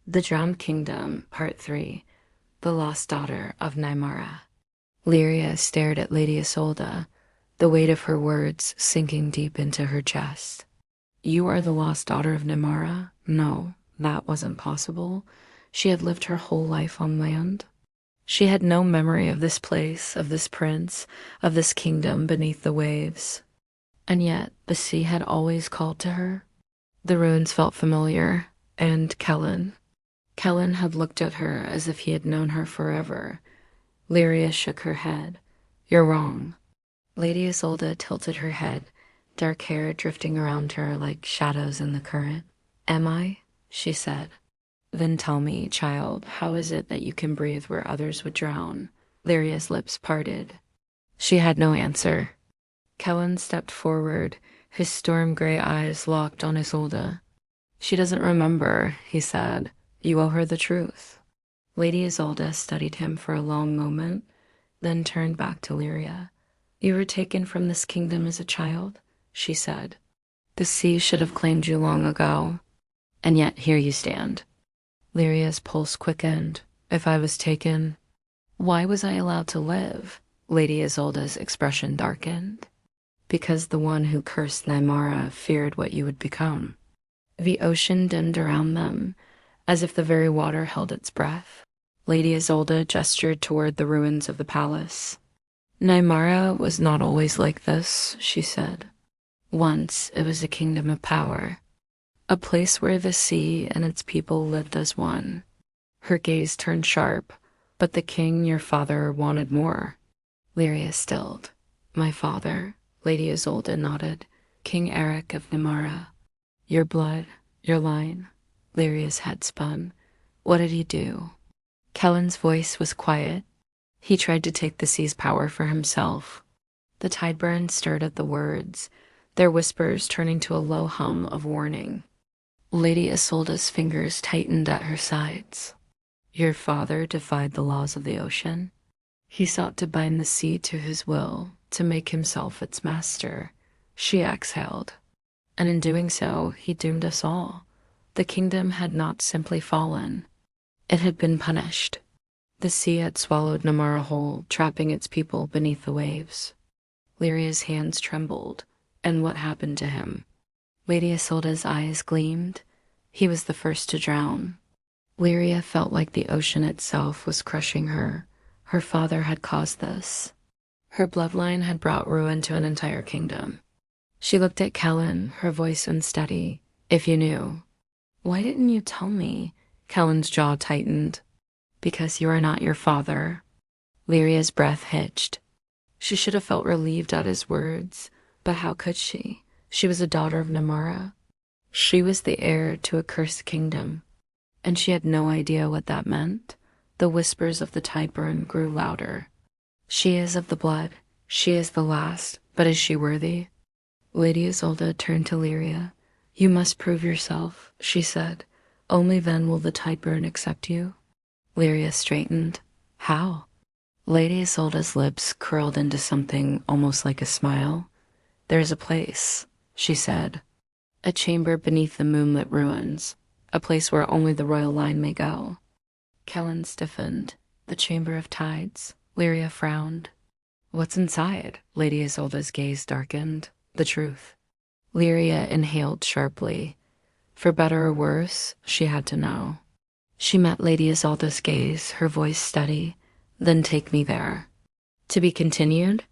The Drowned Kingdom, Part 3. The Lost Daughter of Nymara. Lyria stared at Lady Isolde, the weight of her words sinking deep into her chest. You are the lost daughter of Nymara? No, that wasn't possible. She had lived her whole life on land. She had no memory of this place, of this prince, of this kingdom beneath the waves. And yet, the sea had always called to her. The ruins felt familiar, and Kaelen had looked at her as if he had known her forever. Lyria shook her head. You're wrong. Lady Isolde tilted her head, dark hair drifting around her like shadows in the current. Am I? She said. Then tell me, child, how is it that you can breathe where others would drown? Lyria's lips parted. She had no answer. Kaelen stepped forward, his storm-gray eyes locked on Isolde. She doesn't remember, he said. You owe her the truth. Lady Isolde studied him for a long moment, then turned back to Lyria. You were taken from this kingdom as a child, she said. The sea should have claimed you long ago, and yet here you stand. Lyria's pulse quickened. If I was taken, why was I allowed to live? Lady Isolde's expression darkened. Because the one who cursed Nymara feared what you would become. The ocean dimmed around them, as if the very water held its breath. Lady Isolde gestured toward the ruins of the palace. Nymara was not always like this, she said. Once it was a kingdom of power, a place where the sea and its people lived as one. Her gaze turned sharp, but the king, your father, wanted more. Lyria stilled. My father, Lady Isolde nodded. King Eric of Nymara. Your blood, your line. Lyria's head spun. What did he do? Kaelen's voice was quiet. He tried to take the sea's power for himself. The Tideborn stirred at the words, their whispers turning to a low hum of warning. Lady Isolde's fingers tightened at her sides. Your father defied the laws of the ocean. He sought to bind the sea to his will, to make himself its master. She exhaled. And in doing so, he doomed us all. The kingdom had not simply fallen. It had been punished. The sea had swallowed Nymara whole, trapping its people beneath the waves. Lyria's hands trembled. And what happened to him? Lady Isolde's eyes gleamed. He was the first to drown. Lyria felt like the ocean itself was crushing her. Her father had caused this. Her bloodline had brought ruin to an entire kingdom. She looked at Kaelen, her voice unsteady. If you knew. Why didn't you tell me? Kaelen's jaw tightened. Because you are not your father. Lyria's breath hitched. She should have felt relieved at his words, but how could she? She was a daughter of Nymara. She was the heir to a cursed kingdom, and she had no idea what that meant. The whispers of the Tideborn grew louder. She is of the blood. She is the last, but is she worthy? Lady Isolde turned to Lyria. You must prove yourself, she said. Only then will the Tideborn accept you. Lyria straightened. How? Lady Isolde's lips curled into something almost like a smile. There is a place, she said. A chamber beneath the Moonlit Ruins. A place where only the royal line may go. Kaelen stiffened. The Chamber of Tides. Lyria frowned. What's inside? Lady Isolde's gaze darkened. The truth. Lyria inhaled sharply. For better or worse, she had to know. She met Lady Isolde's gaze, her voice steady. Then take me there. To be continued?